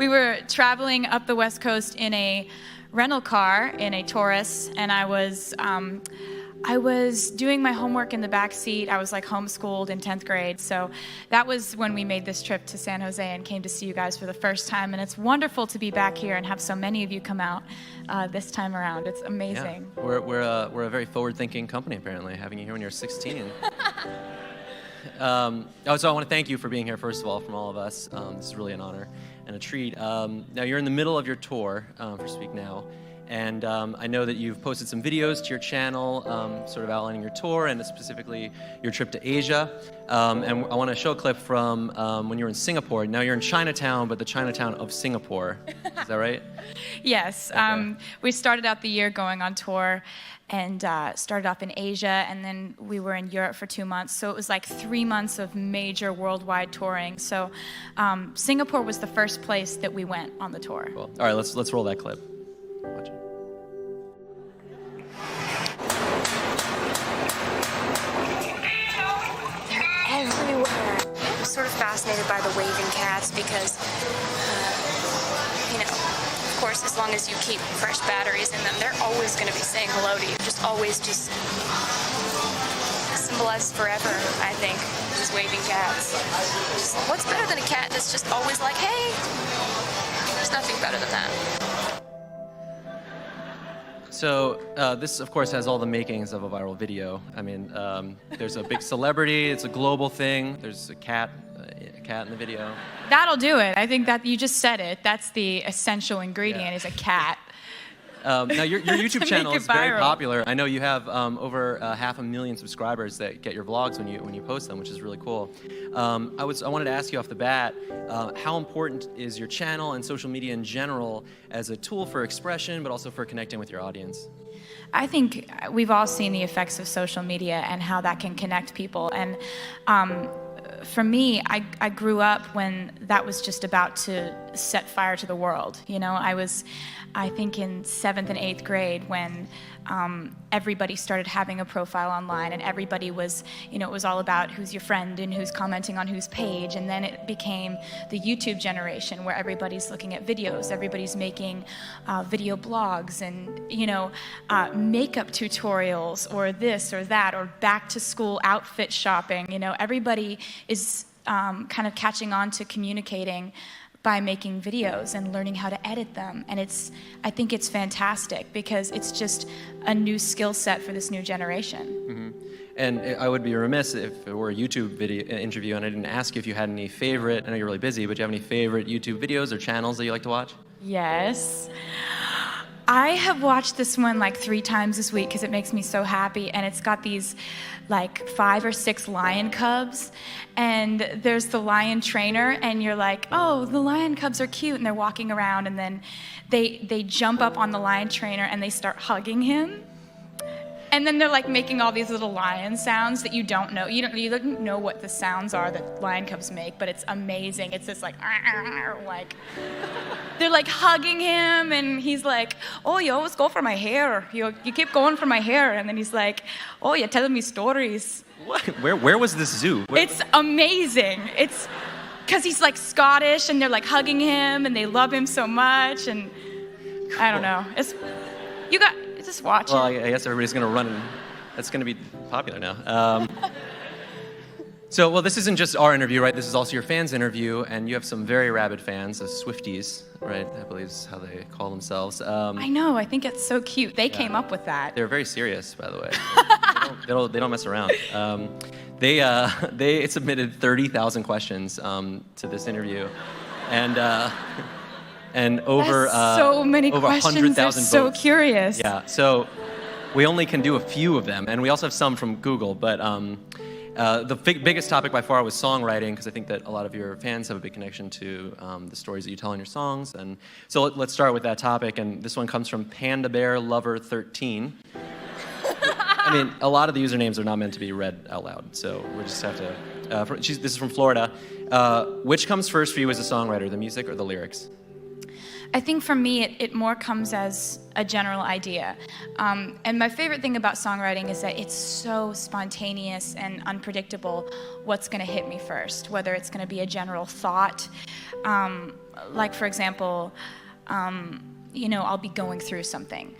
we were traveling up the West Coast in a rental car, in a Taurus, and I was doing my homework in the back seat. I was like homeschooled in 10th grade. So that was when we made this trip to San Jose and came to see you guys for the first time. And it's wonderful to be back here and have so many of you come out this time around. It's amazing. Yeah. We're a very forward-thinking company, apparently, having you here when you're 16. So I want to thank you for being here, first of all, from all of us. This is really an honor and a treat. Now, you're in the middle of your tour for Speak Now. And I know that you've posted some videos to your channel, sort of outlining your tour and specifically your trip to Asia. And I want to show a clip from when you were in Singapore. Now you're in Chinatown, but the Chinatown of Singapore. Is that right? Yes. Okay. We started out the year going on tour and started off in Asia, and then we were in Europe for 2 months. So it was like 3 months of major worldwide touring. So Singapore was the first place that we went on the tour. Cool. All right, let's roll that clip. Watch it. Everywhere. I'm sort of fascinated by the waving cats because, of course, as long as you keep fresh batteries in them, they're always going to be saying hello to you. Just always just symbolize forever, I think, these waving cats. Just, what's better than a cat that's just always like, hey? There's nothing better than that. So this, of course, has all the makings of a viral video. I mean, there's a big celebrity. It's a global thing. There's a cat in the video. That'll do it. I think that you just said it. That's the essential ingredient, is a cat. Now, your YouTube channel is very viral. popular. I know you have over 500,000 subscribers that get your vlogs when you post them, which is really cool. I wanted to ask you off the bat, how important is your channel and social media in general as a tool for expression, but also for connecting with your audience? I think we've all seen the effects of social media and how that can connect people. And for me, I grew up when that was just about to set fire to the world. You know, I think in 7th and 8th grade when everybody started having a profile online, and everybody was, it was all about who's your friend and who's commenting on whose page. And then it became the YouTube generation where everybody's looking at videos, everybody's making video blogs and, makeup tutorials or this or that, or back to school outfit shopping. Everybody is kind of catching on to communicating by making videos and learning how to edit them. And I think it's fantastic because it's just a new skill set for this new generation. Mm-hmm. And I would be remiss if it were a YouTube video interview and I didn't ask you if you had any favorite, I know you're really busy, but do you have any favorite YouTube videos or channels that you like to watch? Yes. I have watched this one like 3 times this week because it makes me so happy, and it's got these like 5 or 6 lion cubs, and there's the lion trainer, and you're like, oh, the lion cubs are cute, and they're walking around, and then they jump up on the lion trainer and they start hugging him. And then they're like making all these little lion sounds that you don't know. You don't know what the sounds are that lion cubs make, but it's amazing. It's this like they're like hugging him, and he's like, oh, you always go for my hair. You keep going for my hair. And then he's like, oh, you're telling me stories. What? Where was this zoo? It's amazing. It's because he's like Scottish, and they're like hugging him, and they love him so much. And cool. I don't know. Just watch it. Well, I guess everybody's going to run, and that's going to be popular now. So, this isn't just our interview, right? This is also your fans' interview, and you have some very rabid fans, the Swifties, right? I believe is how they call themselves. I know. I think it's so cute. They came up with that. They're very serious, by the way. They don't mess around. They submitted 30,000 questions to this interview, and over so many over questions. They're so votes. Curious. Yeah, so we only can do a few of them, and we also have some from Google. But the biggest topic by far was songwriting, because I think that a lot of your fans have a big connection to the stories that you tell in your songs. And so let's start with that topic. And this one comes from Panda Bear Lover 13. I mean, a lot of the usernames are not meant to be read out loud, so we just have to. This is from Florida. Which comes first for you as a songwriter, the music or the lyrics? I think for me, it more comes as a general idea. And my favorite thing about songwriting is that it's so spontaneous and unpredictable what's going to hit me first, whether it's going to be a general thought like for example, I'll be going through something.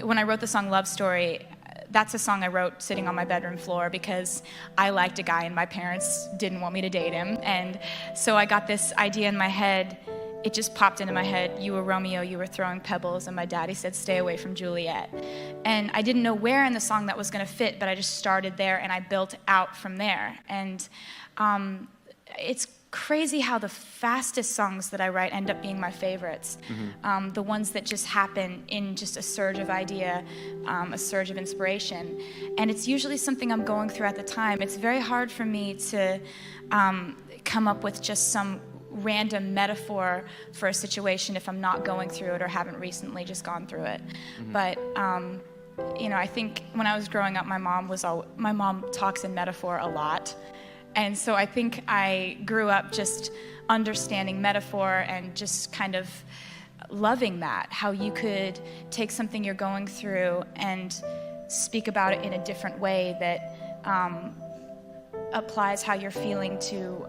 When I wrote the song Love Story, that's a song I wrote sitting on my bedroom floor because I liked a guy and my parents didn't want me to date him. And so I got this idea in my head. It just popped into my head. You were Romeo, you were throwing pebbles, and my daddy said, stay away from Juliet. And I didn't know where in the song that was going to fit, but I just started there and I built out from there. And it's crazy how the fastest songs that I write end up being my favorites. Mm-hmm. The ones that just happen in just a surge of idea, a surge of inspiration. And it's usually something I'm going through at the time. It's very hard for me to come up with just some random metaphor for a situation if I'm not going through it or haven't recently just gone through it. Mm-hmm. But I think when I was growing up, my mom talks in metaphor a lot. And so I think I grew up just understanding metaphor and just kind of loving that, how you could take something you're going through and speak about it in a different way that applies how you're feeling to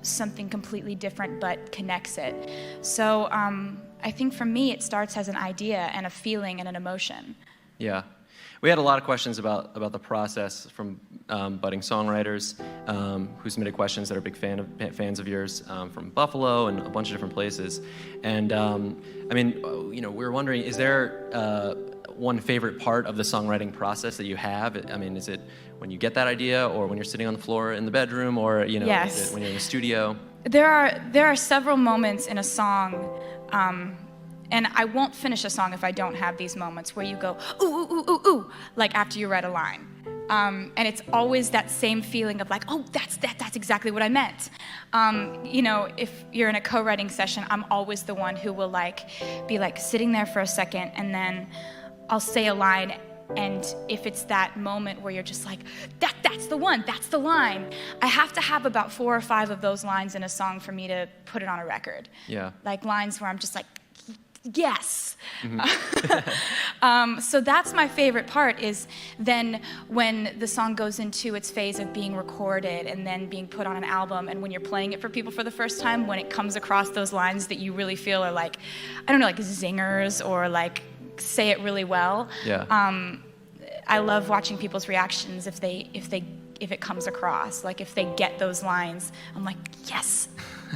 something completely different but connects it. So I think for me it starts as an idea and a feeling and an emotion. Yeah. We had a lot of questions about the process from budding songwriters who submitted questions that are big fans of yours from Buffalo and a bunch of different places. And we were wondering, is there one favorite part of the songwriting process that you have? I mean, is it when you get that idea, or when you're sitting on the floor in the bedroom, or Yes. Is it when you're in the studio? There are several moments in a song. And I won't finish a song if I don't have these moments where you go, ooh, ooh, ooh, ooh, ooh, like after you write a line. And it's always that same feeling of like, oh, that's exactly what I meant. If you're in a co-writing session, I'm always the one who will be sitting there for a second, and then I'll say a line, and if it's that moment where you're just like, that's the one, that's the line, I have to have about 4 or 5 of those lines in a song for me to put it on a record. Yeah. Like lines where I'm just like, yes. Mm-hmm. So that's my favorite part, is then when the song goes into its phase of being recorded and then being put on an album, and when you're playing it for people for the first time, when it comes across those lines that you really feel are like zingers, or say it really well. Yeah. I love watching people's reactions if it comes across, if they get those lines. I'm like, yes,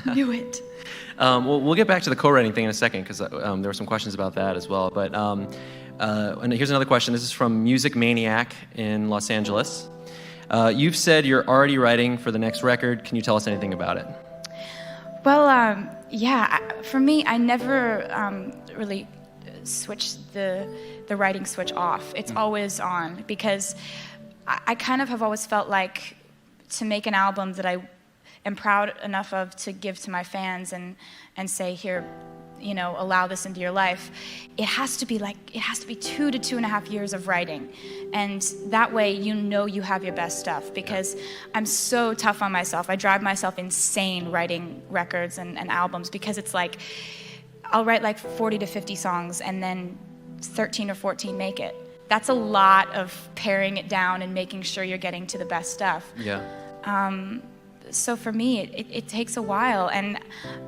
knew it. We'll get back to the co-writing thing in a second, because there were some questions about that as well. But and here's another question. This is from Music Maniac in Los Angeles. You've said you're already writing for the next record. Can you tell us anything about it? Well, for me, I never really switched the writing switch off. It's always on, because I kind of have always felt like to make an album that I am proud enough of to give to my fans and say, here, allow this into your life, it has to be 2 to 2.5 years of writing. And that way you have your best stuff, because I'm so tough on myself. I drive myself insane writing records and albums, because it's like I'll write 40 to 50 songs and then 13 or 14 make it. That's a lot of paring it down and making sure you're getting to the best stuff. Yeah. So for me, it takes a while, and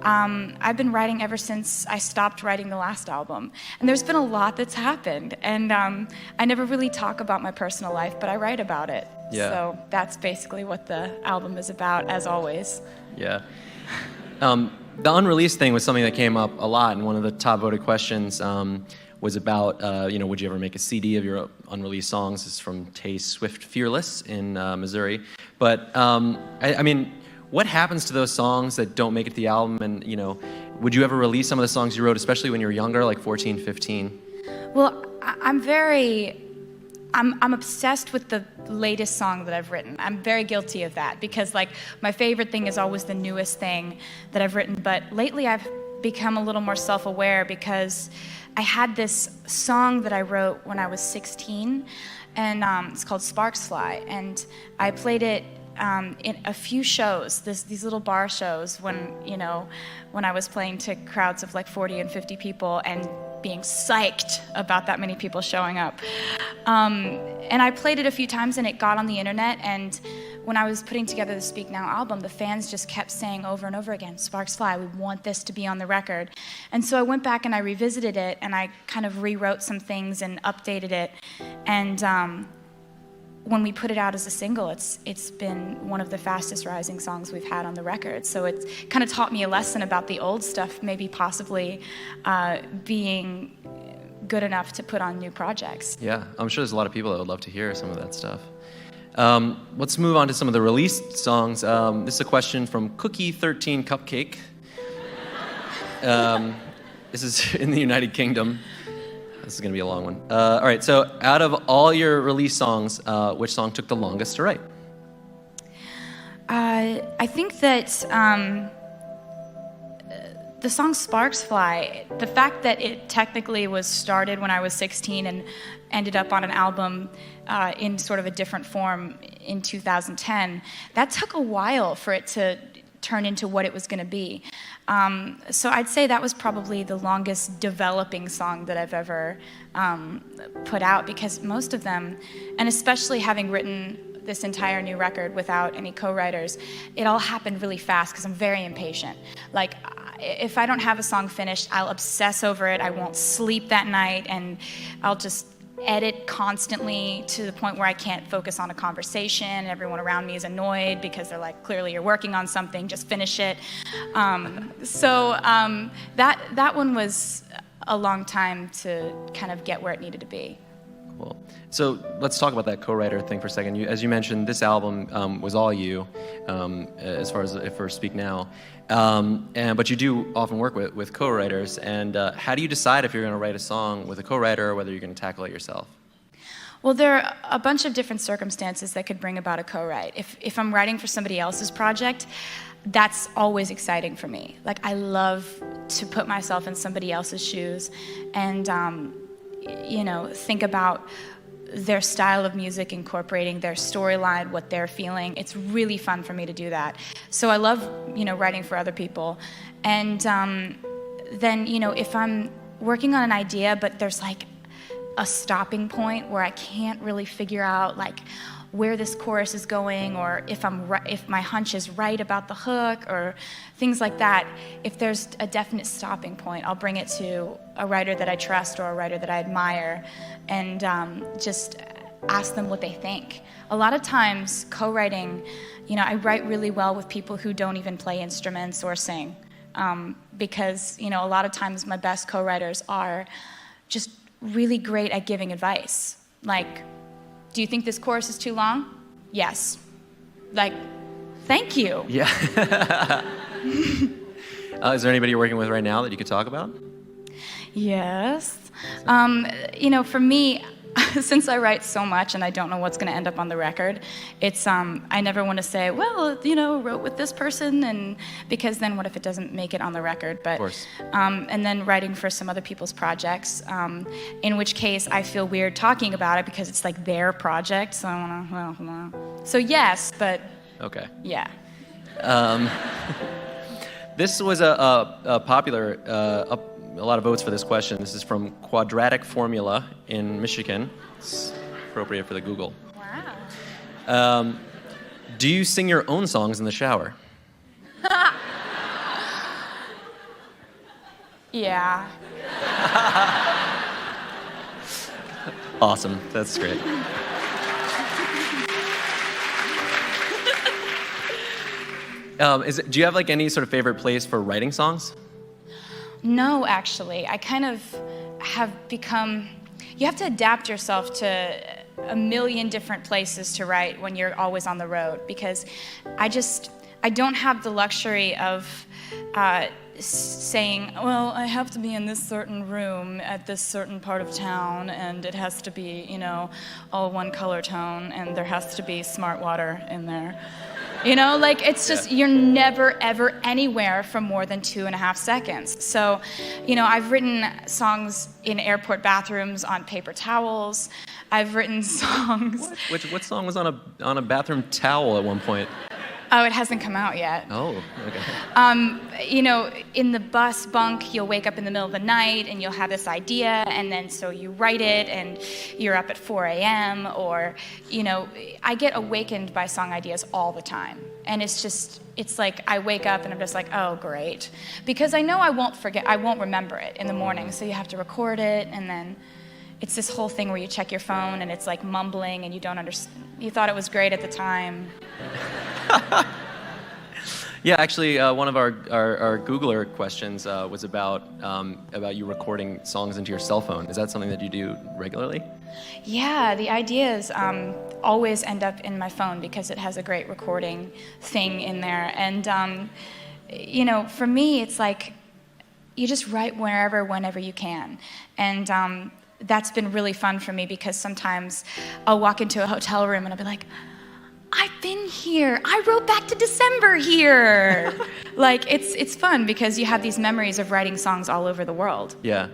I've been writing ever since I stopped writing the last album. And there's been a lot that's happened, and I never really talk about my personal life, but I write about it. Yeah. So that's basically what the album is about, as always. Yeah. The unreleased thing was something that came up a lot, and one of the top voted questions was about, would you ever make a CD of your unreleased songs? This is from Swift Fearless in Missouri. But, what happens to those songs that don't make it to the album? And, would you ever release some of the songs you wrote, especially when you were younger, like 14, 15? Well, I'm obsessed with the latest song that I've written. I'm very guilty of that, because my favorite thing is always the newest thing that I've written. But lately I've become a little more self-aware, because I had this song that I wrote when I was 16, and it's called Sparks Fly, and I played it in a few shows, these little bar shows when I was playing to crowds of 40 and 50 people, and being psyched about that many people showing up. And I played it a few times and it got on the internet, and when I was putting together the Speak Now album, the fans just kept saying over and over again, "Sparks Fly, we want this to be on the record." And so I went back and I revisited it, and I kind of rewrote some things and updated it. And when we put it out as a single, it's been one of the fastest rising songs we've had on the record. So it's kind of taught me a lesson about the old stuff, maybe possibly being good enough to put on new projects. Yeah, I'm sure there's a lot of people that would love to hear some of that stuff. Let's move on to some of the released songs. This is a question from Cookie13 Cupcake. This is in the United Kingdom. This is going to be a long one. All right, so out of all your released songs, which song took the longest to write? I think that the song Sparks Fly, the fact that it technically was started when I was 16 and ended up on an album in sort of a different form in 2010, that took a while for it to turn into what it was going to be. So I'd say that was probably the longest developing song that I've ever put out, because most of them, and especially having written this entire new record without any co-writers, it all happened really fast because I'm very impatient. Like, if I don't have a song finished, I'll obsess over it. I won't sleep that night, and I'll just edit constantly to the point where I can't focus on a conversation, and everyone around me is annoyed because they're like, clearly you're working on something, just finish it. That one was a long time to kind of get where it needed to be. Cool. So let's talk about that co-writer thing for a second. As you mentioned, this album was all you, as far as for Speak Now. But you do often work with co-writers. And how do you decide if you're going to write a song with a co-writer or whether you're going to tackle it yourself? Well, there are a bunch of different circumstances that could bring about a co-write. If I'm writing for somebody else's project, that's always exciting for me. Like, I love to put myself in somebody else's shoes and think about their style of music, incorporating their storyline, what they're feeling. It's really fun for me to do that. So I love, writing for other people. And then, if I'm working on an idea, but there's like a stopping point where I can't really figure out like where this chorus is going, or if my hunch is right about the hook, or things like that. If there's a definite stopping point, I'll bring it to a writer that I trust or a writer that I admire, and just ask them what they think. A lot of times, co-writing, I write really well with people who don't even play instruments or sing, because a lot of times my best co-writers are just really great at giving advice. Like, do you think this chorus is too long? Yes. Like, thank you. Yeah. Is there anybody you're working with right now that you could talk about? Yes. For me, since I write so much and I don't know what's going to end up on the record, it's I never want to say, well, wrote with this person, and because then what if it doesn't make it on the record? But of course. And then writing for some other people's projects, in which case I feel weird talking about it because it's like their project. So so yes, but okay. Yeah. This was a popular. A lot of votes for this question. This is from Quadratic Formula in Michigan. It's appropriate for the Google. Wow. Do you sing your own songs in the shower? Yeah. Awesome. That's great. Do you have like any sort of favorite place for writing songs? No, actually. I kind of have become... You have to adapt yourself to a million different places to write when you're always on the road, because I don't have the luxury of saying, well, I have to be in this certain room at this certain part of town, and it has to be, all one color tone, and there has to be smart water in there. It's just, you're never, ever anywhere for more than 2.5 seconds. So, I've written songs in airport bathrooms on paper towels. I've written songs. What song was on a bathroom towel at one point? Oh, it hasn't come out yet. Oh, okay. You know, in the bus bunk, you'll wake up in the middle of the night and you'll have this idea, and then so you write it and you're up at 4 a.m. or, you know, I get awakened by song ideas all the time. And it's like I wake up and I'm just like, oh, great. Because I know I won't remember it in the morning, so you have to record it, and then it's this whole thing where you check your phone and it's like mumbling and you don't understand. You thought it was great at the time. Yeah, actually, one of our Googler questions was about you recording songs into your cell phone. Is that something that you do regularly? Yeah, the ideas always end up in my phone because it has a great recording thing in there. And, you know, for me, it's like you just write whenever you can. And that's been really fun for me because sometimes I'll walk into a hotel room and I'll be like, I've been here. I wrote back to December here. Like, it's fun because you have these memories of writing songs all over the world. Yeah,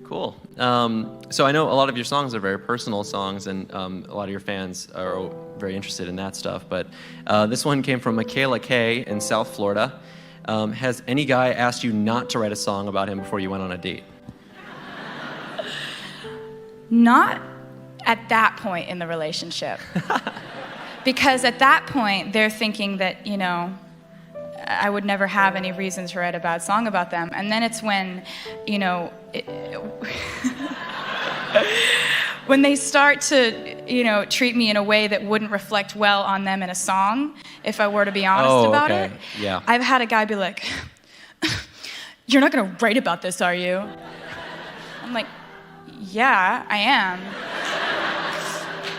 cool. So I know a lot of your songs are very personal songs, and a lot of your fans are very interested in that stuff. But this one came from Michaela K. in South Florida. Has any guy asked you not to write a song about him before you went on a date? Not at that point in the relationship. Because at that point, they're thinking that, you know, I would never have any reason to write a bad song about them. And then it's when, you know, when they start to, you know, treat me in a way that wouldn't reflect well on them in a song, if I were to be honest about it. Yeah. I've had a guy be like, you're not going to write about this, are you? I'm like, yeah, I am.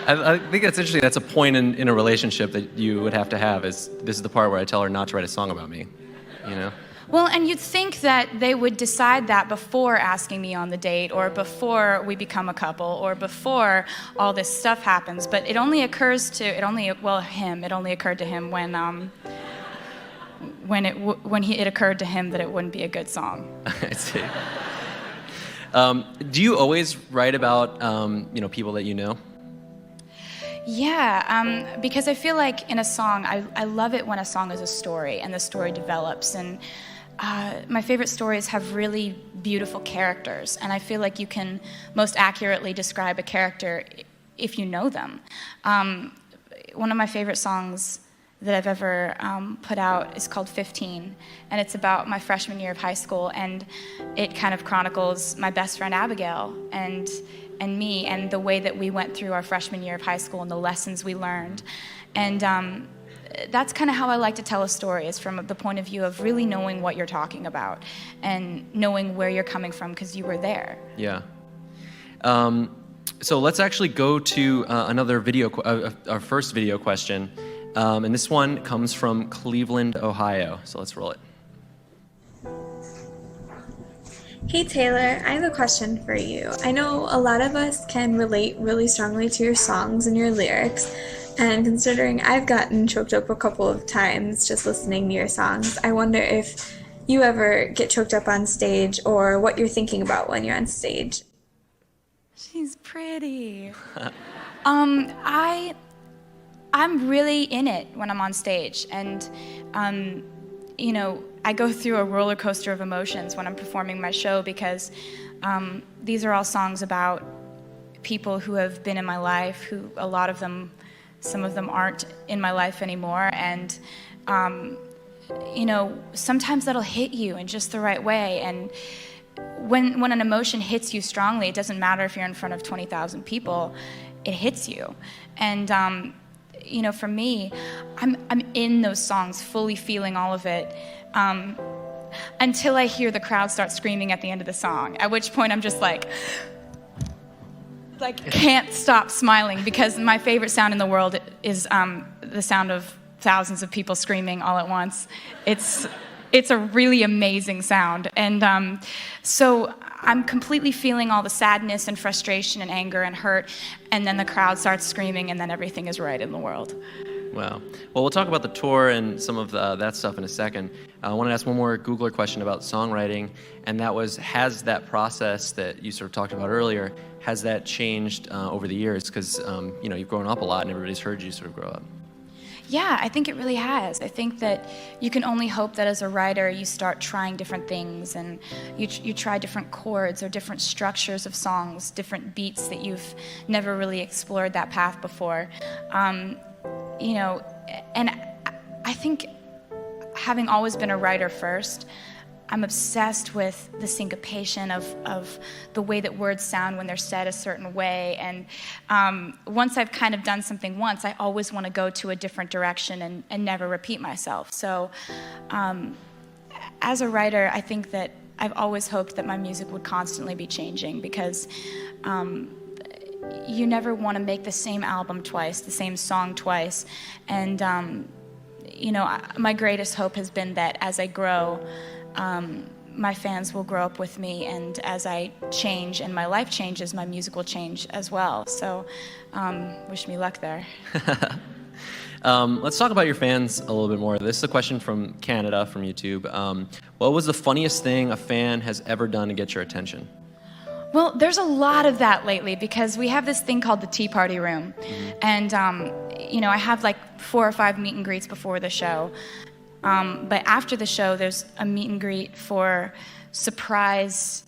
I think that's interesting. That's a point in a relationship that you would have to have, is this is the part where I tell her not to write a song about me, you know? Well, and you'd think that they would decide that before asking me on the date, or before we become a couple, or before all this stuff happens. But it only occurred to him when it occurred to him that it wouldn't be a good song. I see. Do you always write about you know, people that you know? Yeah, because I feel like in a song, I love it when a song is a story and the story develops. And my favorite stories have really beautiful characters, and I feel like you can most accurately describe a character if you know them. One of my favorite songs that I've ever put out is called 15, and it's about my freshman year of high school, and it kind of chronicles my best friend Abigail and me, and the way that we went through our freshman year of high school and the lessons we learned. And that's kind of how I like to tell a story, is from the point of view of really knowing what you're talking about and knowing where you're coming from because you were there. Yeah. So let's actually go to another video, our first video question. And this one comes from Cleveland, Ohio. So let's roll it. Hey Taylor, I have a question for you. I know a lot of us can relate really strongly to your songs and your lyrics, and considering I've gotten choked up a couple of times just listening to your songs, I wonder if you ever get choked up on stage or what you're thinking about when you're on stage. She's pretty. I'm really in it when I'm on stage, and you know, I go through a roller coaster of emotions when I'm performing my show because these are all songs about people who have been in my life, who a lot of them, some of them aren't in my life anymore, and you know, sometimes that'll hit you in just the right way. And when an emotion hits you strongly, it doesn't matter if you're in front of 20,000 people, it hits you. And you know, for me, I'm in those songs, fully feeling all of it, until I hear the crowd start screaming at the end of the song, at which point I'm just like can't stop smiling, because my favorite sound in the world is the sound of thousands of people screaming all at once. It's a really amazing sound. And so I'm completely feeling all the sadness and frustration and anger and hurt, and then the crowd starts screaming, and then everything is right in the world. Wow. Well, we'll talk about the tour and some of that stuff in a second. I want to ask one more Googler question about songwriting, and that was, has that process that you sort of talked about earlier, has that changed over the years? Because you know, you've grown up a lot, and everybody's heard you sort of grow up. Yeah, I think it really has. I think that you can only hope that as a writer you start trying different things and you try different chords or different structures of songs, different beats that you've never really explored that path before. You know, and I think having always been a writer first, I'm obsessed with the syncopation of the way that words sound when they're said a certain way. And once I've kind of done something once, I always want to go to a different direction and never repeat myself. So as a writer, I think that I've always hoped that my music would constantly be changing because you never want to make the same album twice, the same song twice. And, you know, my greatest hope has been that as I grow, my fans will grow up with me, and as I change and my life changes, my music will change as well. So wish me luck there. Let's talk about your fans a little bit more. This is a question from Canada, from YouTube. What was the funniest thing a fan has ever done to get your attention? Well, there's a lot of that lately because we have this thing called the Tea Party Room. And, you know, I have like 4 or 5 meet and greets before the show. But after the show, there's a meet and greet for surprise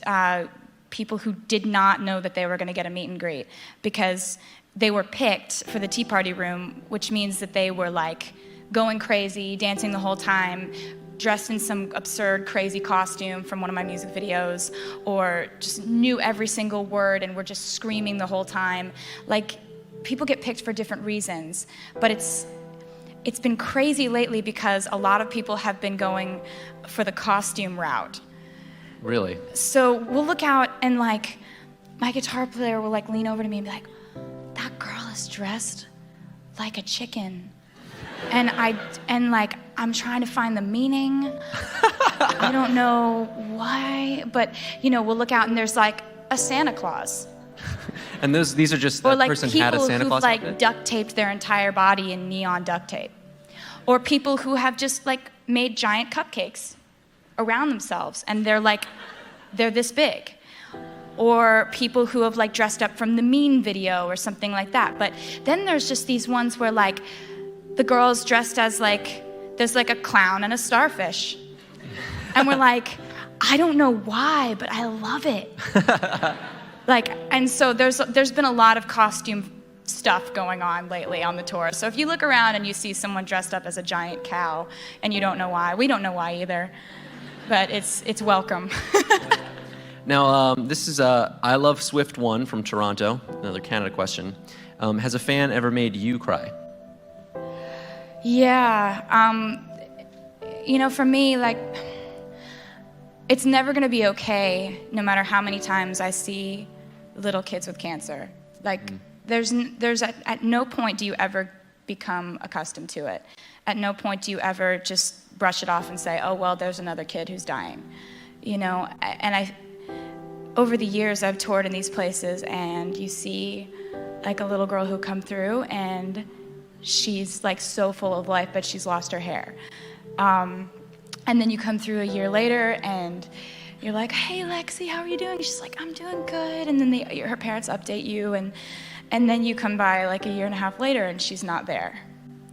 people who did not know that they were going to get a meet and greet because they were picked for the Tea Party Room, which means that they were like going crazy, dancing the whole time, dressed in some absurd, crazy costume from one of my music videos, or just knew every single word and were just screaming the whole time. Like, people get picked for different reasons, but it's been crazy lately because a lot of people have been going for the costume route. Really? So we'll look out and like, my guitar player will like lean over to me and be like, that girl is dressed like a chicken. And I'm trying to find the meaning. I don't know why, but you know, we'll look out and there's like a Santa Claus. And these are just, or that like person had a Santa Claus people who've like outfit? duct taped their entire body in neon duct tape. Or people who have just like made giant cupcakes around themselves and they're this big. Or people who have like dressed up from the Mean video or something like that. But then there's just these ones where like the girl's dressed as like, there's like a clown and a starfish. And we're like, I don't know why, but I love it. Like, and so there's been a lot of costume stuff going on lately on the tour. So if you look around and you see someone dressed up as a giant cow and you don't know why, we don't know why either, but it's welcome. Now, this is I Love Swift 1 from Toronto, another Canada question. Has a fan ever made you cry? Yeah, you know, for me, like, it's never gonna be okay no matter how many times I see little kids with cancer. Like, there's at no point do you ever become accustomed to it. At no point do you ever just brush it off and say, oh, well, there's another kid who's dying. You know, and over the years, I've toured in these places, and you see, like, a little girl who come through, and she's, like, so full of life, but she's lost her hair. And then you come through a year later, and you're like, hey, Lexi, how are you doing? She's like, I'm doing good. And then her parents update you, and then you come by, like, a year and a half later, and she's not there.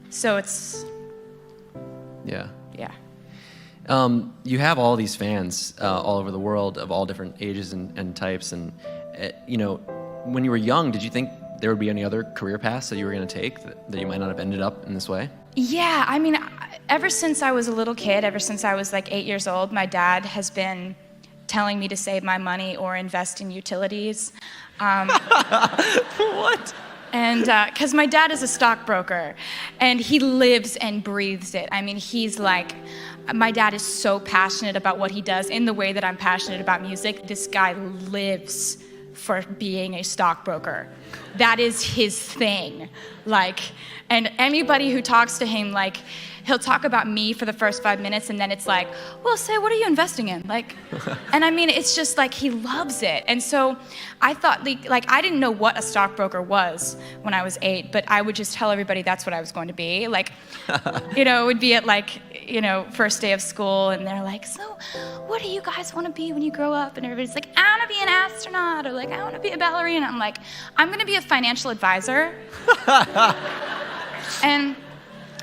So it's... Yeah. Yeah. You have all these fans all over the world of all different ages and types. And, you know, when you were young, did you think there would be any other career paths that you were going to take that you might not have ended up in this way? Yeah, I mean, ever since I was a little kid, ever since I was like 8 years old, my dad has been telling me to save my money or invest in utilities. What? And because my dad is a stockbroker, and he lives and breathes it. I mean, he's like, my dad is so passionate about what he does in the way that I'm passionate about music. This guy lives for being a stockbroker. That is his thing. Like, and anybody who talks to him, like, he'll talk about me for the first 5 minutes, and then it's like, well, say, what are you investing in? Like, and I mean, it's just like, he loves it. And so I thought, like, I didn't know what a stockbroker was when I was 8, but I would just tell everybody that's what I was going to be. Like, you know, it would be at like, you know, first day of school, and they're like, so what do you guys want to be when you grow up? And everybody's like, I want to be an astronaut, or like, I want to be a ballerina. I'm like, I'm going to be a financial advisor. And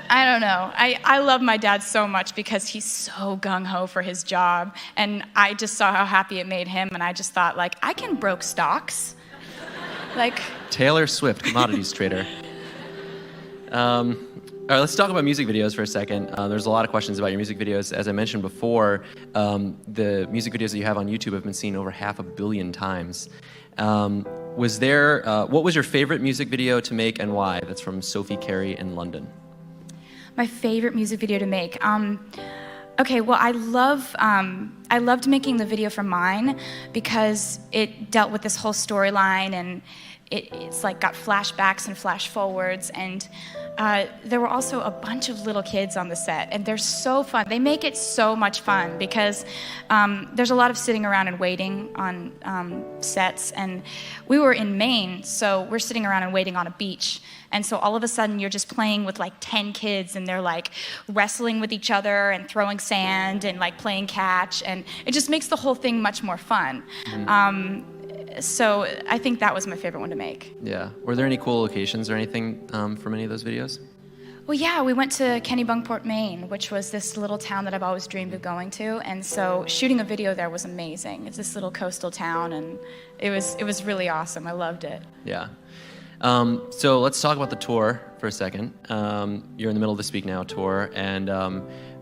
I don't know. I love my dad so much because he's so gung-ho for his job. And I just saw how happy it made him. And I just thought, like, I can broke stocks. Like... Taylor Swift, commodities trader. All right, let's talk about music videos for a second. There's a lot of questions about your music videos. As I mentioned before, the music videos that you have on YouTube have been seen over 500 million times. What was your favorite music video to make and why? That's from Sophie Carey in London. My favorite music video to make. Okay, well, I loved making the video for Mine because it dealt with this whole storyline, and it's like got flashbacks and flash forwards, and there were also a bunch of little kids on the set, and they're so fun. They make it so much fun because there's a lot of sitting around and waiting on sets, and we were in Maine, so we're sitting around and waiting on a beach, and so all of a sudden you're just playing with like 10 kids, and they're like wrestling with each other and throwing sand and like playing catch, and it just makes the whole thing much more fun. So I think that was my favorite one to make. Yeah. Were there any cool locations or anything from any of those videos? Well, yeah, we went to Kennebunkport, Maine, which was this little town that I've always dreamed of going to, and so shooting a video there was amazing. It's this little coastal town, and it was really awesome. I loved it. Yeah. So let's talk about the tour for a second. You're in the middle of the Speak Now tour, and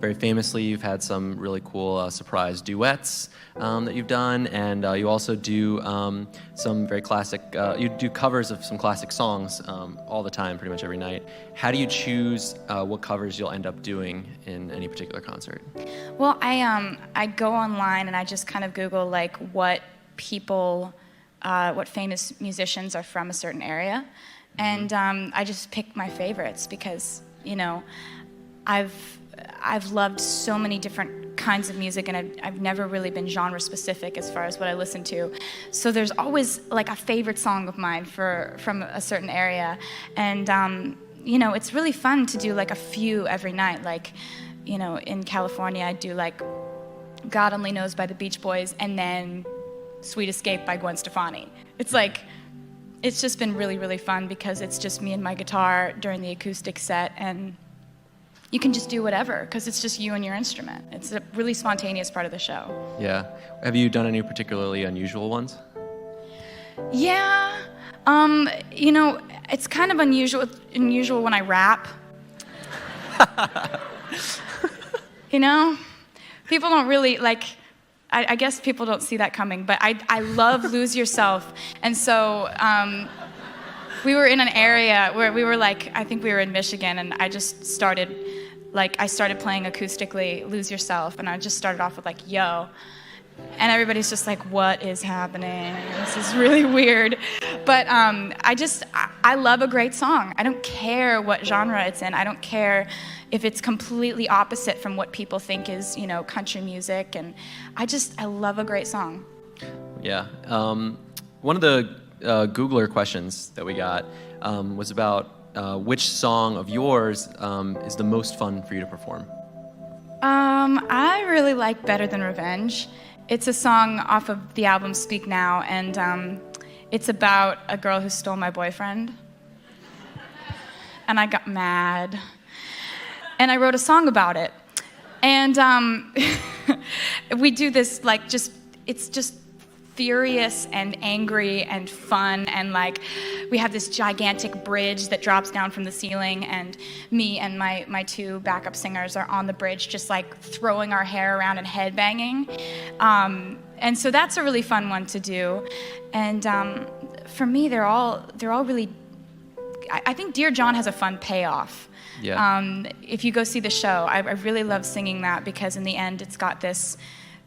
very famously, you've had some really cool surprise duets that you've done, and you also do some very classic, you do covers of some classic songs all the time, pretty much every night. How do you choose what covers you'll end up doing in any particular concert? Well, I go online and I just kind of Google like what famous musicians are from a certain area, and I just pick my favorites because, you know, I've loved so many different kinds of music, and I've never really been genre specific as far as what I listen to. So there's always like a favorite song of mine from a certain area, and you know, it's really fun to do like a few every night. Like, you know, in California, I do like God Only Knows by the Beach Boys, and then Sweet Escape by Gwen Stefani. It's like, it's just been really, really fun because it's just me and my guitar during the acoustic set, and you can just do whatever because it's just you and your instrument. It's a really spontaneous part of the show. Yeah. Have you done any particularly unusual ones? Yeah. You know, it's kind of unusual when I rap. You know? People don't really, like, I guess people don't see that coming, but I love Lose Yourself. And so we were in an area where we were like, I think we were in Michigan, and I just started, like, I started playing acoustically Lose Yourself, and I just started off with like, yo. And everybody's just like, what is happening? This is really weird. But I love a great song. I don't care what genre it's in. I don't care if it's completely opposite from what people think is, you know, country music. And I love a great song. Yeah. One of the Googler questions that we got was about which song of yours is the most fun for you to perform? I really like Better Than Revenge. It's a song off of the album Speak Now, and it's about a girl who stole my boyfriend. And I got mad. And I wrote a song about it. And we do this, like, it's just furious and angry and fun, and like we have this gigantic bridge that drops down from the ceiling, and me and my two backup singers are on the bridge just like throwing our hair around and headbanging, and so that's a really fun one to do. And for me, they're all really, I think Dear John has a fun payoff. Yeah. If you go see the show, I really love singing that because in the end it's got this,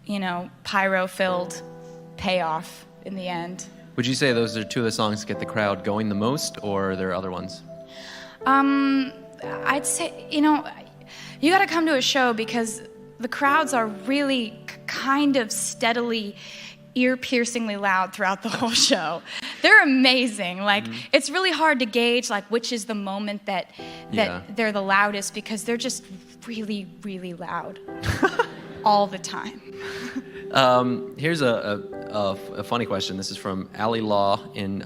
you know, pyro-filled payoff in the end. Would you say those are two of the songs that get the crowd going the most, or are there other ones? I'd say, you know, you got to come to a show because the crowds are really kind of steadily ear-piercingly loud throughout the whole show. They're amazing. Like, it's really hard to gauge, like, which is the moment that they're the loudest because they're just really, really loud all the time. Here's a funny question. This is from Allie Law in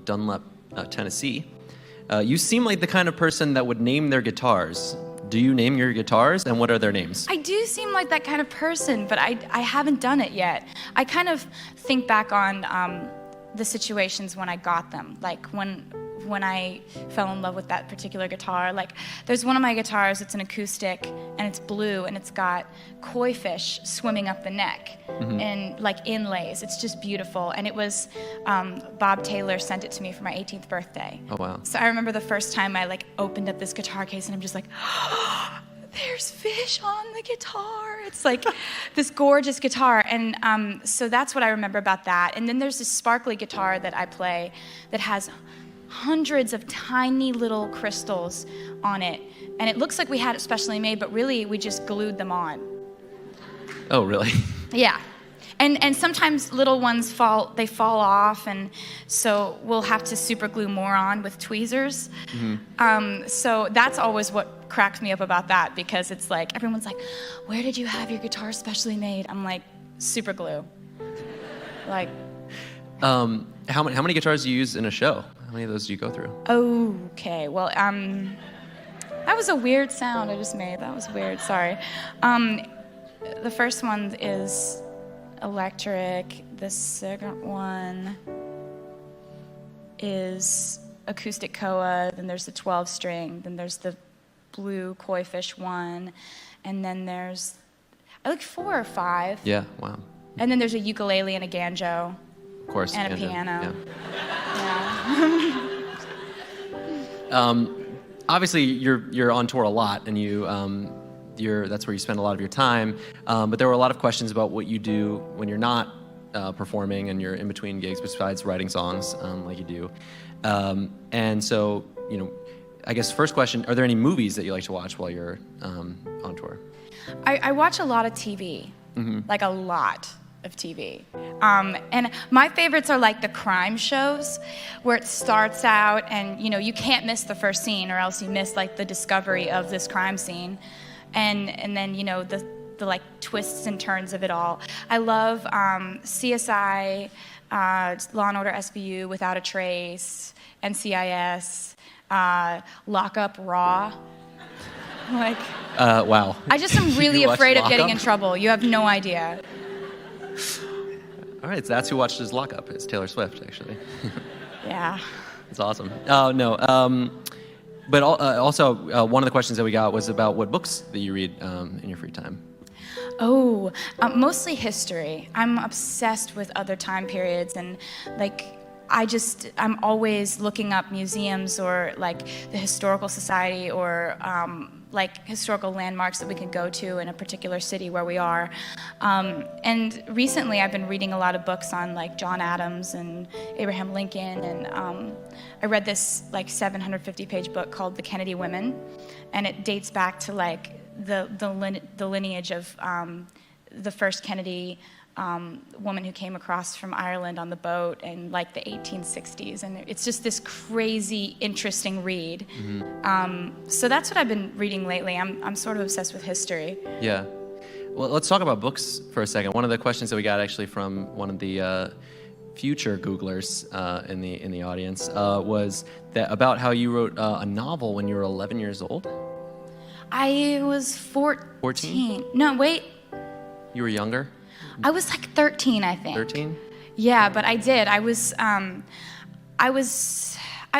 Dunlap, Tennessee. You seem like the kind of person that would name their guitars. do you name your guitars, and what are their names? I do seem like that kind of person, but I haven't done it yet. I kind of think back on the situations when I got them, like when I fell in love with that particular guitar. Like, there's one of my guitars, it's an acoustic, and it's blue, and it's got koi fish swimming up the neck, and like inlays. It's just beautiful. And it was, Bob Taylor sent it to me for my 18th birthday. Oh, wow. So I remember the first time I like opened up this guitar case, and I'm just like, there's fish on the guitar. It's like this gorgeous guitar. And so that's what I remember about that. And then there's this sparkly guitar that I play that has hundreds of tiny little crystals on it. And it looks like we had it specially made, but really we just glued them on. Oh, really? Yeah. And sometimes little ones fall off, and so we'll have to super glue more on with tweezers. So that's always what cracks me up about that, because it's like, everyone's like, where did you have your guitar specially made? I'm like, super glue. Like, how many guitars do you use in a show? How many of those do you go through? Okay, well, that was a weird sound I just made. That was weird, sorry. The first one is electric. The second one is acoustic koa. Then there's the 12-string. Then there's the blue koi fish one. And then there's, I think 4 or 5. Yeah, wow. And then there's a ukulele and a banjo. Of course. And a banjo, piano. Yeah. Obviously, you're on tour a lot, and that's where you spend a lot of your time. But there were a lot of questions about what you do when you're not performing and you're in between gigs, besides writing songs like you do. And so, I guess first question: are there any movies that you like to watch while you're on tour? I watch a lot of TV, like a lot of TV. And my favorites are like the crime shows, where it starts out and, you can't miss the first scene, or else you miss like the discovery of this crime scene. And then, the like twists and turns of it all. I love CSI, Law and Order SVU, Without a Trace, NCIS, Lock Up Raw. Like, wow. I just am really afraid of Lock getting Up? in trouble. You have no idea. All right, so that's who watches Lock Up. It's Taylor Swift, actually. Yeah. That's awesome. Oh, no. But also, one of the questions that we got was about what books that you read in your free time. Oh, mostly history. I'm obsessed with other time periods, and like, I'm always looking up museums or like the Historical Society, or like historical landmarks that we can go to in a particular city where we are. And recently I've been reading a lot of books on like John Adams and Abraham Lincoln, and I read this like 750-page book called The Kennedy Women, and it dates back to like the lineage of the first Kennedy woman who came across from Ireland on the boat in like the 1860s, and it's just this crazy, interesting read. So that's what I've been reading lately. I'm sort of obsessed with history. Yeah. Well, let's talk about books for a second. One of the questions that we got actually from one of the future Googlers in the audience was that about how you wrote a novel when you were 11 years old. I was 14. No, wait. You were younger? I was like 13, I think. 13? Yeah, but I did. I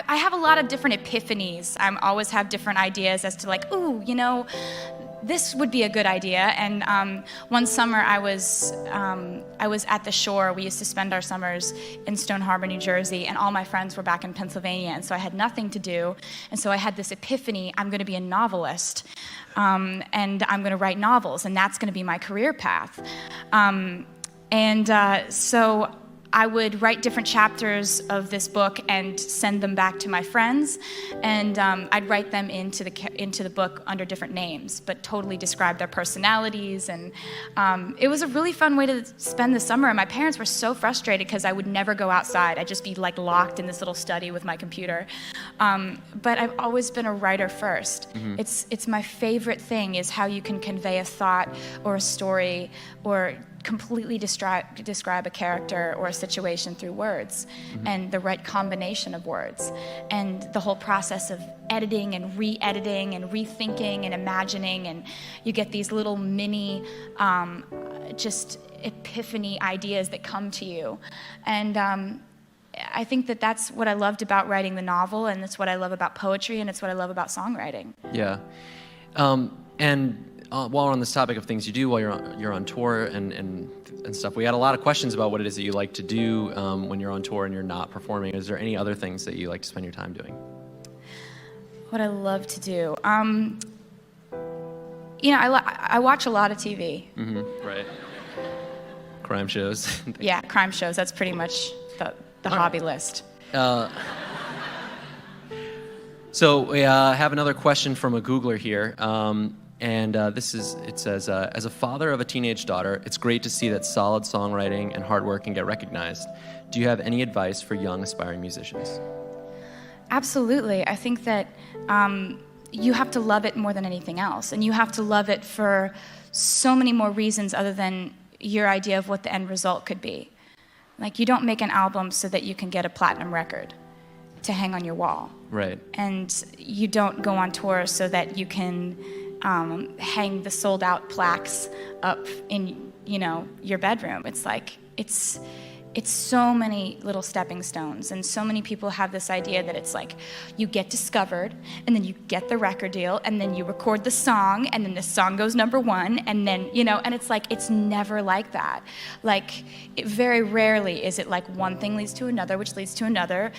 have a lot of different epiphanies. I always have different ideas as to like, ooh, this would be a good idea. And one summer I was at the shore. We used to spend our summers in Stone Harbor, New Jersey, and all my friends were back in Pennsylvania, and so I had nothing to do. And so I had this epiphany: I'm going to be a novelist, and I'm going to write novels, and that's going to be my career path. So I would write different chapters of this book and send them back to my friends, and I'd write them into the book under different names, but totally describe their personalities. And it was a really fun way to spend the summer. And my parents were so frustrated because I would never go outside. I'd just be like locked in this little study with my computer. But I've always been a writer first. It's my favorite thing, is how you can convey a thought or a story or completely describe a character or a situation through words and the right combination of words, and the whole process of editing and re-editing and rethinking and imagining, and you get these little mini just epiphany ideas that come to you. And I think that that's what I loved about writing the novel, and it's what I love about poetry, and it's what I love about songwriting. Yeah. While we're on this topic of things you do while you're on tour and stuff, we had a lot of questions about what it is that you like to do when you're on tour and you're not performing. Is there any other things that you like to spend your time doing? What I love to do? I watch a lot of TV. Right. Crime shows. Yeah, crime shows. That's pretty much the hobby list. So we have another question from a Googler here. It says, as a father of a teenage daughter, it's great to see that solid songwriting and hard work can get recognized. Do you have any advice for young aspiring musicians? Absolutely. I think that you have to love it more than anything else, and you have to love it for so many more reasons other than your idea of what the end result could be. Like, you don't make an album so that you can get a platinum record to hang on your wall. Right. And you don't go on tour so that you can hang the sold-out plaques up in, your bedroom. It's like, it's so many little stepping stones, and so many people have this idea that it's like you get discovered, and then you get the record deal, and then you record the song, and then the song goes #1, and then, and it's like, it's never like that. Like, very rarely is it like one thing leads to another, which leads to another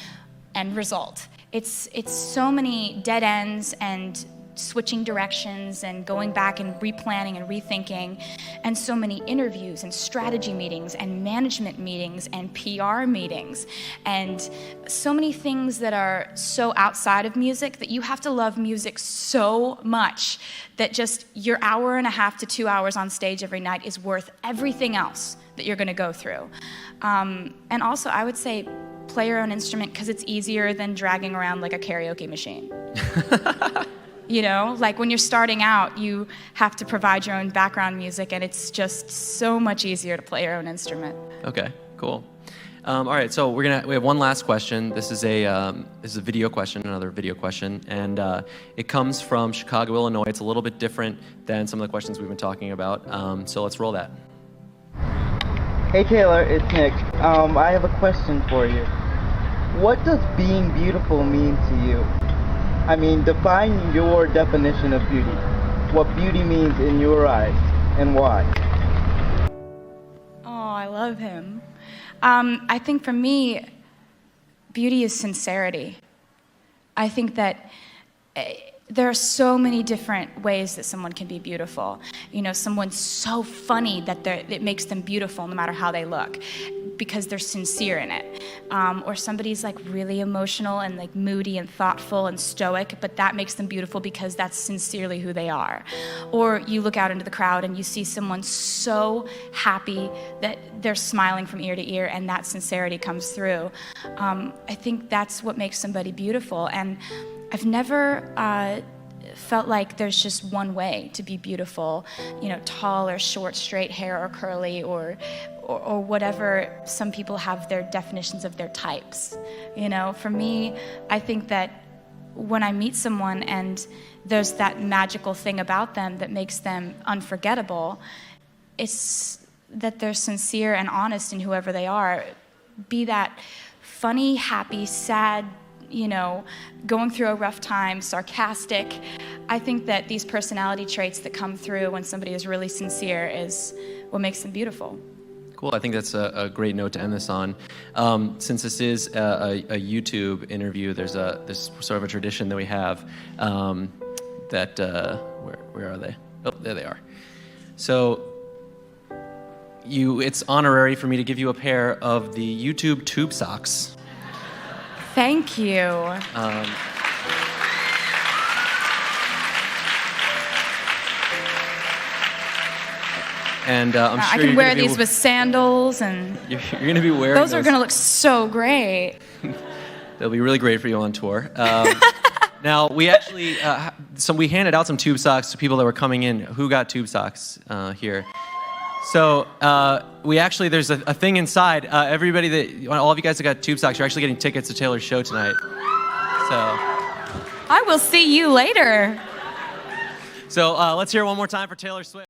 end result. It's so many dead ends and switching directions and going back and replanning and rethinking, and so many interviews and strategy meetings and management meetings and PR meetings, and so many things that are so outside of music that you have to love music so much that just your hour and a half to 2 hours on stage every night is worth everything else that you're going to go through. And also, I would say play your own instrument, because it's easier than dragging around like a karaoke machine. Like when you're starting out, you have to provide your own background music, and it's just so much easier to play your own instrument. Okay, cool. All right, so we have one last question. This is a video question, another video question, and it comes from Chicago, Illinois. It's a little bit different than some of the questions we've been talking about. So let's roll that. Hey Taylor, it's Nick. I have a question for you. What does being beautiful mean to you? I mean, define your definition of beauty. What beauty means in your eyes, and why? Oh, I love him. I think for me, beauty is sincerity. I think that there are so many different ways that someone can be beautiful. Someone's so funny that it makes them beautiful no matter how they look, because they're sincere in it. Or somebody's like really emotional and like moody and thoughtful and stoic, but that makes them beautiful because that's sincerely who they are. Or you look out into the crowd and you see someone so happy that they're smiling from ear to ear, and that sincerity comes through. I think that's what makes somebody beautiful. And I've never felt like there's just one way to be beautiful, tall or short, straight hair or curly, or whatever. Some people have their definitions of their types. For me, I think that when I meet someone and there's that magical thing about them that makes them unforgettable, it's that they're sincere and honest in whoever they are. Be that funny, happy, sad, going through a rough time, sarcastic. I think that these personality traits that come through when somebody is really sincere is what makes them beautiful. Cool. I think that's a great note to end this on. Since this is a YouTube interview, there's this sort of a tradition that we have that where are they? Oh, there they are. So it's honorary for me to give you a pair of the YouTube tube socks. Thank you. And I'm sure I can wear these with sandals, and you're going to be wearing those. Are going to look so great. They'll be really great for you on tour. Now, we actually, we handed out some tube socks to people that were coming in. Who got tube socks here? So we actually, there's a thing inside. Everybody all of you guys that got tube socks, you're actually getting tickets to Taylor's show tonight. So I will see you later. let's hear it one more time for Taylor Swift.